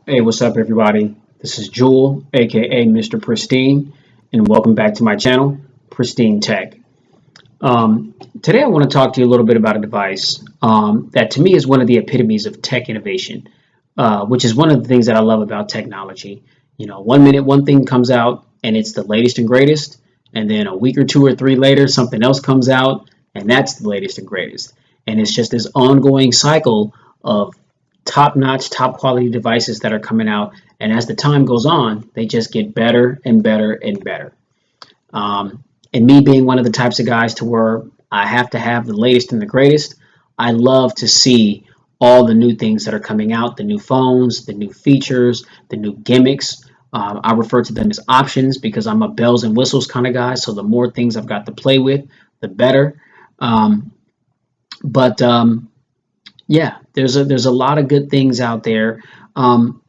Hey, what's up, everybody? This is Jewel, aka Mr. Pristine, and welcome back to my channel, Pristine Tech. Today, I want to talk to you a little bit about a device that to me is one of the epitomes of tech innovation, which is one of the things that I love about technology. You know, 1 minute one thing comes out and it's the latest and greatest, and then a week or two or three later, something else comes out and that's the latest and greatest. And it's just this ongoing cycle of top-notch, top-quality devices that are coming out, and as the time goes on, they just get better and better and better. And me being one of the types of guys to where I have to have the latest and the greatest, I love to see all the new things that are coming out, the new phones, the new features, the new gimmicks. I refer to them as options because I'm a bells and whistles kind of guy. So the more things I've got to play with, the better. Um, but yeah, there's a lot of good things out there. Um,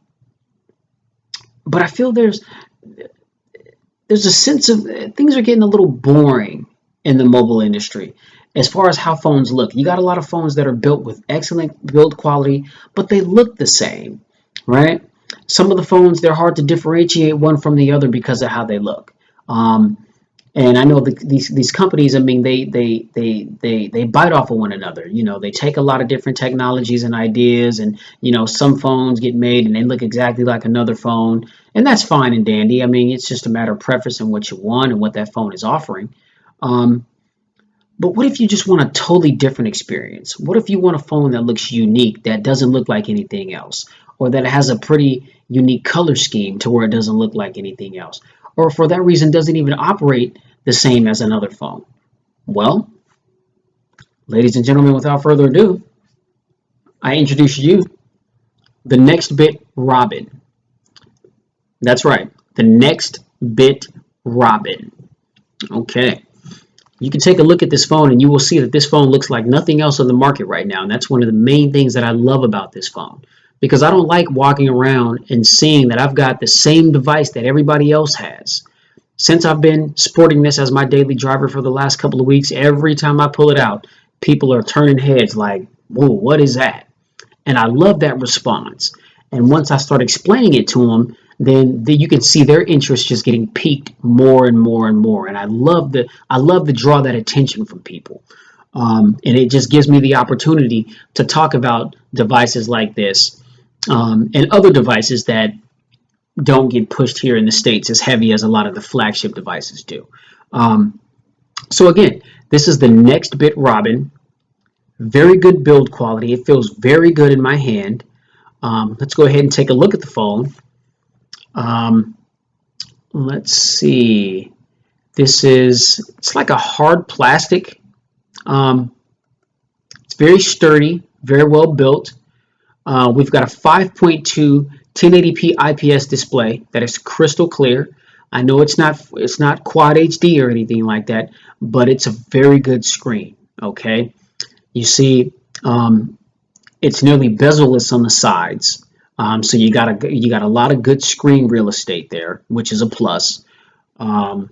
but I feel there's a sense of things are getting a little boring in the mobile industry as far as how phones look. You got a lot of phones that are built with excellent build quality, but they look the same, right? Some of the phones, they're hard to differentiate one from the other because of how they look. Um, and I know these companies, I mean, they bite off of one another. You know, they take a lot of different technologies and ideas, and you know, some phones get made and they look exactly like another phone, and that's fine and dandy. I mean, it's just a matter of preference and what you want and what that phone is offering. Um, but what if you just want a totally different experience? What if you want a phone that looks unique, that doesn't look like anything else, or that has a pretty unique color scheme to where it doesn't look like anything else, or for that reason doesn't even operate the same as another phone? Well, ladies and gentlemen, without further ado, I introduce you the Nextbit Robin. That's right, the Nextbit Robin. Okay. You can take a look at this phone and you will see that this phone looks like nothing else on the market right now. And that's one of the main things that I love about this phone, because I don't like walking around and seeing that I've got the same device that everybody else has. Since I've been sporting this as my daily driver for the last couple of weeks, every time I pull it out, people are turning heads like, whoa, what is that? And I love that response. And once I start explaining it to them, then you can see their interest just getting piqued more and more and more. And I love to draw that attention from people. And it just gives me the opportunity to talk about devices like this, and other devices that don't get pushed here in the States as heavy as a lot of the flagship devices do. Um, so again, this is the Nextbit Robin. Very good build quality. It feels very good in my hand. Let's go ahead and take a look at the phone. Um, let's see. It's like a hard plastic. Um, it's very sturdy, very well built. We've got a 5.2 1080p IPS display that is crystal clear. I know it's not quad HD or anything like that, but it's a very good screen. Okay, you see, it's nearly bezel-less on the sides, so you got a lot of good screen real estate there, which is a plus. Um,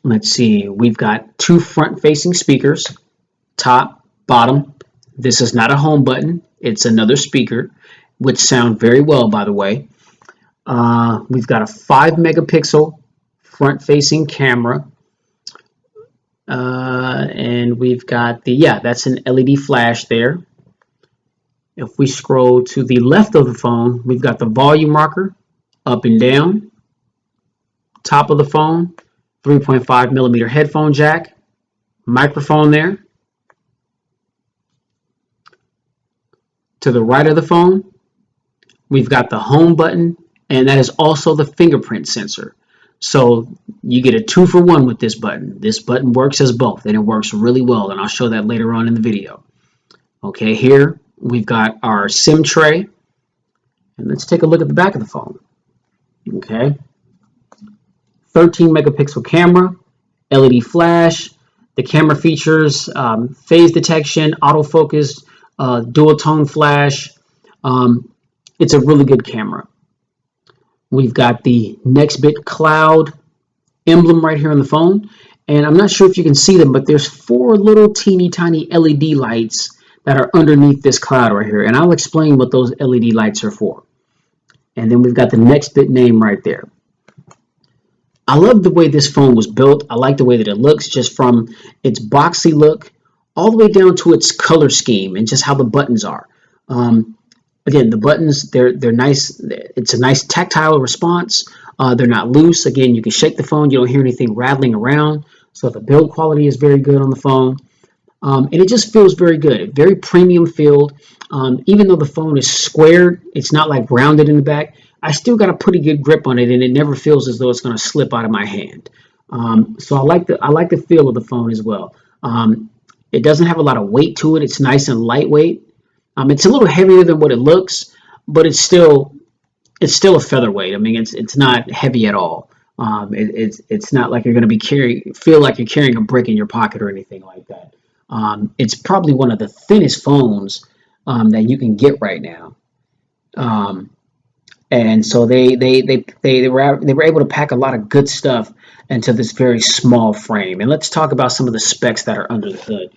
let's see, we've got two front-facing speakers, top, bottom. This is not a home button; it's another speaker, which sound very well, by the way. We've got a 5 megapixel front-facing camera, and we've got that's an LED flash there. If we scroll to the left of the phone, we've got the volume rocker up and down. Top of the phone, 3.5 millimeter headphone jack, microphone there. To the right of the phone, we've got the home button, and that is also the fingerprint sensor. So you get a 2-for-1 with this button. This button works as both, and it works really well, and I'll show that later on in the video. Okay, here we've got our SIM tray, and let's take a look at the back of the phone. Okay, 13 megapixel camera, LED flash. The camera features phase detection, autofocus, dual tone flash. It's a really good camera. We've got the Nextbit Cloud emblem right here on the phone, and I'm not sure if you can see them, but there's 4 little teeny tiny LED lights that are underneath this cloud right here, and I'll explain what those LED lights are for. And then we've got the Nextbit name right there. I love the way this phone was built. I like the way that it looks, just from its boxy look all the way down to its color scheme and just how the buttons are. Um, Again, the buttons, they're nice. It's a nice tactile response. They're not loose. Again, you can shake the phone. You don't hear anything rattling around. So the build quality is very good on the phone. And it just feels very good, very premium filled. Even though the phone is squared, it's not like rounded in the back. I still got a pretty good grip on it, and it never feels as though it's going to slip out of my hand. So I like the feel of the phone as well. It doesn't have a lot of weight to it. It's nice and lightweight. It's a little heavier than what it looks, but it's still a featherweight. I mean, it's not heavy at all. It's not like you're going to feel like you're carrying a brick in your pocket or anything like that. It's probably one of the thinnest phones that you can get right now. Um, and so they were able to pack a lot of good stuff into this very small frame. And let's talk about some of the specs that are under the hood.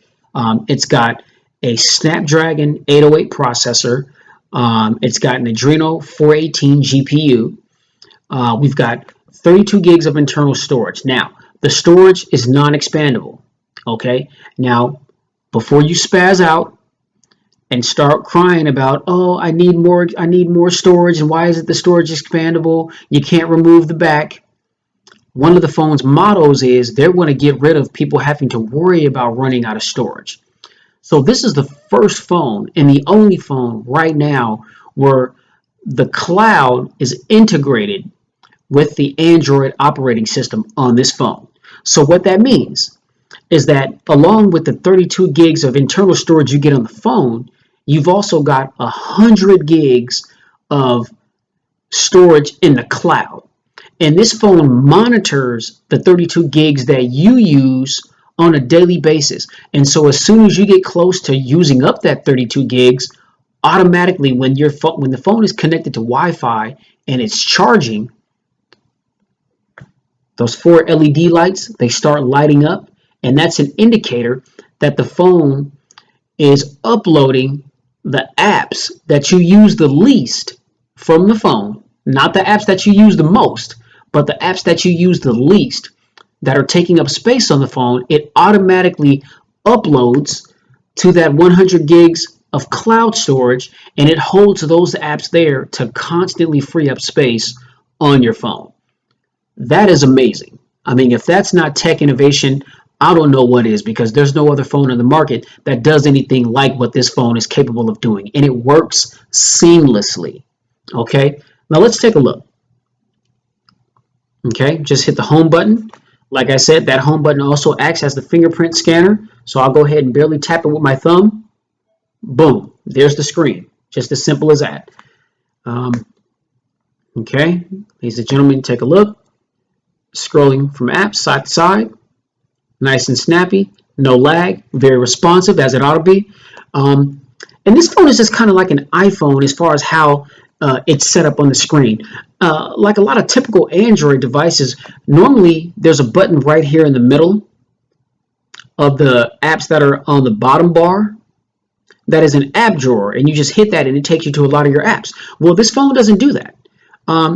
It's got a Snapdragon 808 processor. It's got an Adreno 418 GPU. We've got 32 gigs of internal storage. Now, the storage is non-expandable. Okay. Now, before you spaz out and start crying about, oh, I need more storage, and why isn't the storage expandable? You can't remove the back. One of the phone's mottos is they're going to get rid of people having to worry about running out of storage. So this is the first phone and the only phone right now where the cloud is integrated with the Android operating system on this phone. So what that means is that along with the 32 gigs of internal storage you get on the phone, you've also got 100 gigs of storage in the cloud. And this phone monitors the 32 gigs that you use on a daily basis. And so as soon as you get close to using up that 32 gigs, automatically when the phone is connected to Wi-Fi and it's charging, those 4 LED lights, they start lighting up, and that's an indicator that the phone is uploading the apps that you use the least from the phone, not the apps that you use the most, but the apps that you use the least that are taking up space on the phone. It automatically uploads to that 100 gigs of cloud storage, and it holds those apps there to constantly free up space on your phone. That is amazing. I mean, if that's not tech innovation, I don't know what is, because there's no other phone on the market that does anything like what this phone is capable of doing, and it works seamlessly. Okay, now let's take a look. Okay, just hit the home button. Like I said, that home button also acts as the fingerprint scanner, so I'll go ahead and barely tap it with my thumb. Boom, there's the screen. Just as simple as that. Okay, ladies and gentlemen, take a look. Scrolling from apps side to side. Nice and snappy, no lag, very responsive as it ought to be. And this phone is just kind of like an iPhone as far as how it's set up on the screen. Like a lot of typical Android devices, normally there's a button right here in the middle of the apps that are on the bottom bar. That is an app drawer, and you just hit that and it takes you to a lot of your apps. Well, this phone doesn't do that.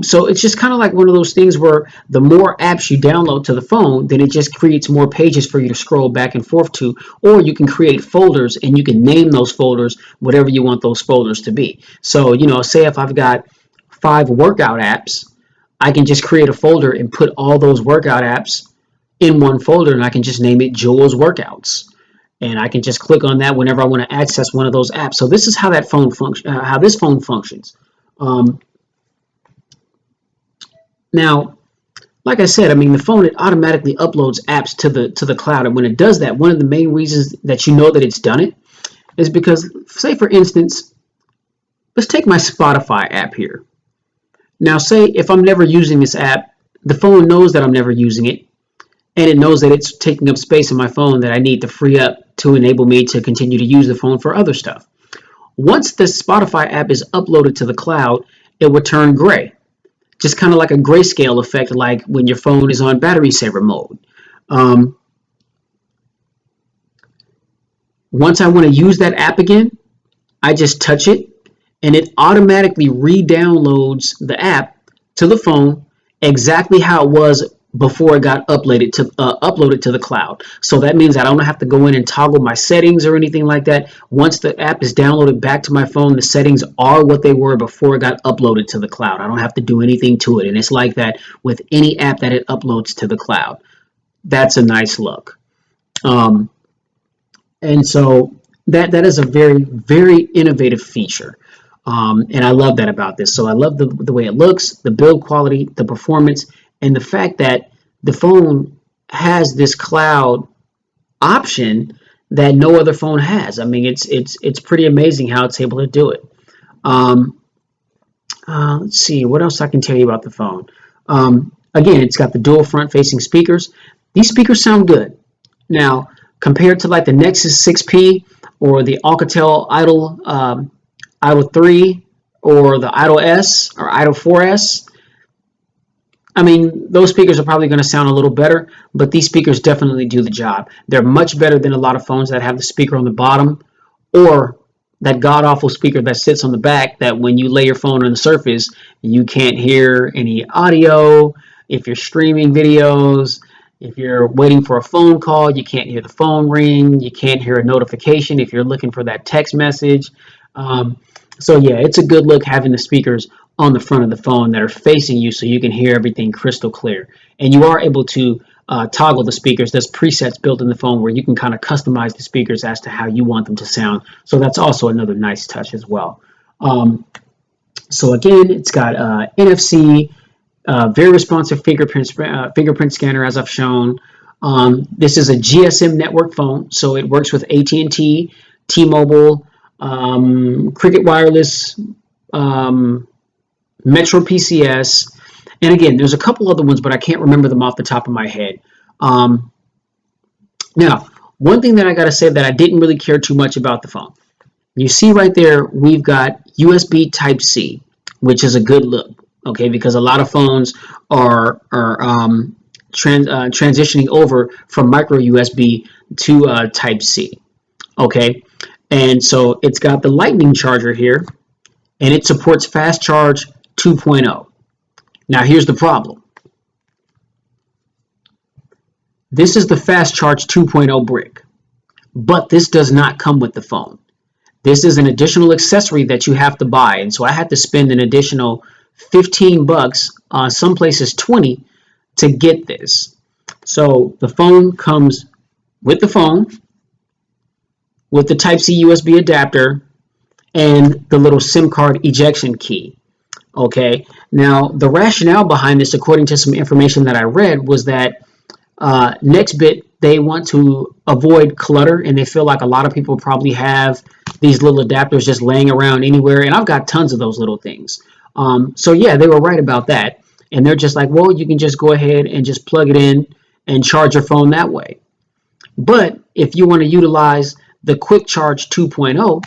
So it's just kind of like one of those things where the more apps you download to the phone, then it just creates more pages for you to scroll back and forth to, or you can create folders and you can name those folders whatever you want those folders to be. So, say if I've got 5 workout apps, I can just create a folder and put all those workout apps in one folder, and I can just name it Joel's Workouts. And I can just click on that whenever I want to access one of those apps. So this is how that phone how this phone functions. Now, like I said, I mean, the phone, it automatically uploads apps to the cloud. And when it does that, one of the main reasons that you know that it's done it is because, say for instance, let's take my Spotify app here. Now, say if I'm never using this app, the phone knows that I'm never using it, and it knows that it's taking up space in my phone that I need to free up to enable me to continue to use the phone for other stuff. Once the Spotify app is uploaded to the cloud, it will turn gray. Just kind of like a grayscale effect, like when your phone is on battery saver mode. Once I want to use that app again, I just touch it and it automatically re-downloads the app to the phone exactly how it was before it got uploaded to the cloud. So that means I don't have to go in and toggle my settings or anything like that. Once the app is downloaded back to my phone, the settings are what they were before it got uploaded to the cloud. I don't have to do anything to it. And it's like that with any app that it uploads to the cloud. That's a nice look. Um, and so that is a very, very innovative feature. And I love that about this. So I love the way it looks, the build quality, the performance, and the fact that the phone has this cloud option that no other phone has. I mean, it's pretty amazing how it's able to do it. Um, let's see what else I can tell you about the phone. Again, it's got the dual front-facing speakers. These speakers sound good. Now, compared to like the Nexus 6P or the Alcatel Idol 3 or the Idol S or Idol 4S, I mean, those speakers are probably going to sound a little better, but these speakers definitely do the job. They're much better than a lot of phones that have the speaker on the bottom or that god-awful speaker that sits on the back that when you lay your phone on the surface, you can't hear any audio. If you're streaming videos, if you're waiting for a phone call, you can't hear the phone ring. You can't hear a notification if you're looking for that text message. So yeah, it's a good look having the speakers on the front of the phone that are facing you so you can hear everything crystal clear. And you are able to toggle the speakers. There's presets built in the phone where you can kind of customize the speakers as to how you want them to sound. So that's also another nice touch as well. So again, it's got NFC, very responsive fingerprint scanner as I've shown. This is a GSM network phone, so it works with AT&T, T-Mobile, Cricket Wireless, Metro PCS, and again, there's a couple other ones, but I can't remember them off the top of my head. Now, one thing that I got to say that I didn't really care too much about the phone. You see right there, we've got USB Type-C, which is a good look, okay, because a lot of phones are transitioning over from micro USB to Type-C, okay? And so it's got the Lightning charger here, and it supports Fast Charge 2.0. Now here's the problem. This is the Fast Charge 2.0 brick, but this does not come with the phone. This is an additional accessory that you have to buy, and so I had to spend an additional $15, some places 20, to get this. So the phone comes with the phone, with the Type-C USB adapter, and the little SIM card ejection key. Okay, now the rationale behind this, according to some information that I read, was that Nextbit, they want to avoid clutter, and they feel like a lot of people probably have these little adapters just laying around anywhere, and I've got tons of those little things. So yeah, they were right about that, and they're just like, well, you can just go ahead and just plug it in and charge your phone that way. But if you want to utilize the Quick Charge 2.0,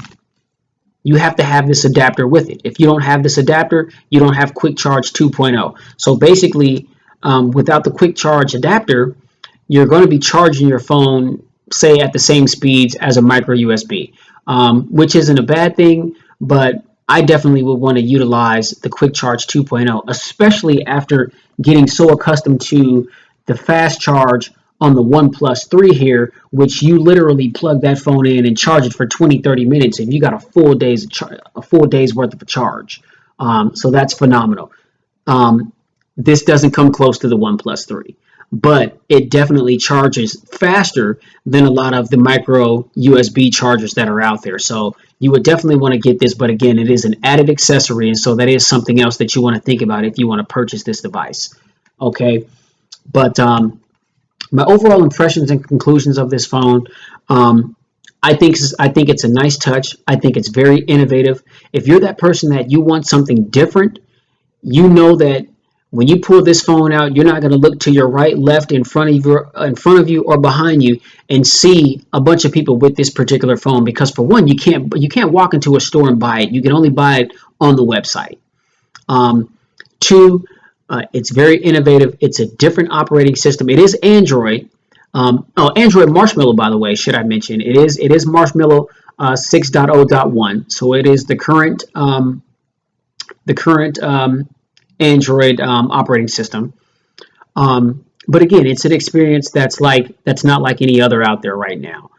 you have to have this adapter with it. If you don't have this adapter, you don't have Quick Charge 2.0. So basically, without the Quick Charge adapter, you're going to be charging your phone, say, at the same speeds as a micro USB, which isn't a bad thing, but I definitely would want to utilize the Quick Charge 2.0, especially after getting so accustomed to the fast charge on the OnePlus 3 here, which you literally plug that phone in and charge it for 20-30 minutes, and you got a full day's worth of a charge. So that's phenomenal. This doesn't come close to the OnePlus 3, but it definitely charges faster than a lot of the micro USB chargers that are out there. So you would definitely want to get this, but again, it is an added accessory, and so that is something else that you want to think about if you want to purchase this device. Okay, but my overall impressions and conclusions of this phone, I think it's a nice touch. I think it's very innovative. If you're that person that you want something different, you know that when you pull this phone out, you're not going to look to your right, left, in front of you, or behind you and see a bunch of people with this particular phone. Because for one, you can't walk into a store and buy it. You can only buy it on the website. Two, it's very innovative. It's a different operating system. It is Android. Android Marshmallow, by the way, should I mention? It is Marshmallow 6.0.1. So it is the current Android operating system. But again, it's an experience that's not like any other out there right now.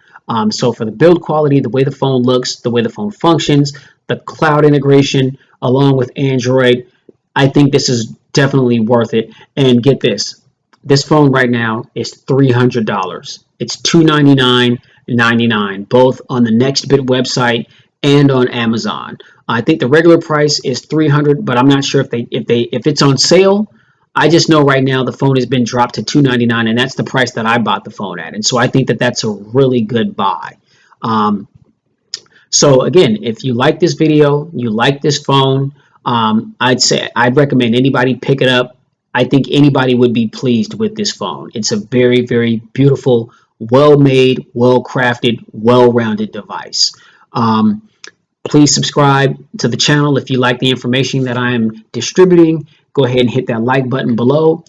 So for the build quality, the way the phone looks, the way the phone functions, the cloud integration along with Android, I think this is definitely worth it. And get this phone right now is $300. It's $299.99, both on the Nextbit website and on Amazon. I think the regular price is $300, but I'm not sure if it's on sale. I just know right now the phone has been dropped to $299, and that's the price that I bought the phone at. And so I think that that's a really good buy. Um, so again, if you like this video, you like this phone, I'd recommend anybody pick it up. I think anybody would be pleased with this phone. It's a very, very beautiful, well-made, well-crafted, well-rounded device. Um, Please subscribe to the channel if you like the information that I am distributing. Go ahead and hit that like button below,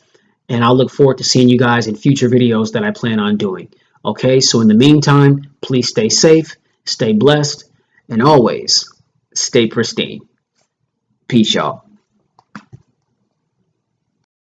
and I'll look forward to seeing you guys in future videos that I plan on doing. Okay, so in the meantime, please stay safe, stay blessed, and always stay pristine. Peace, y'all.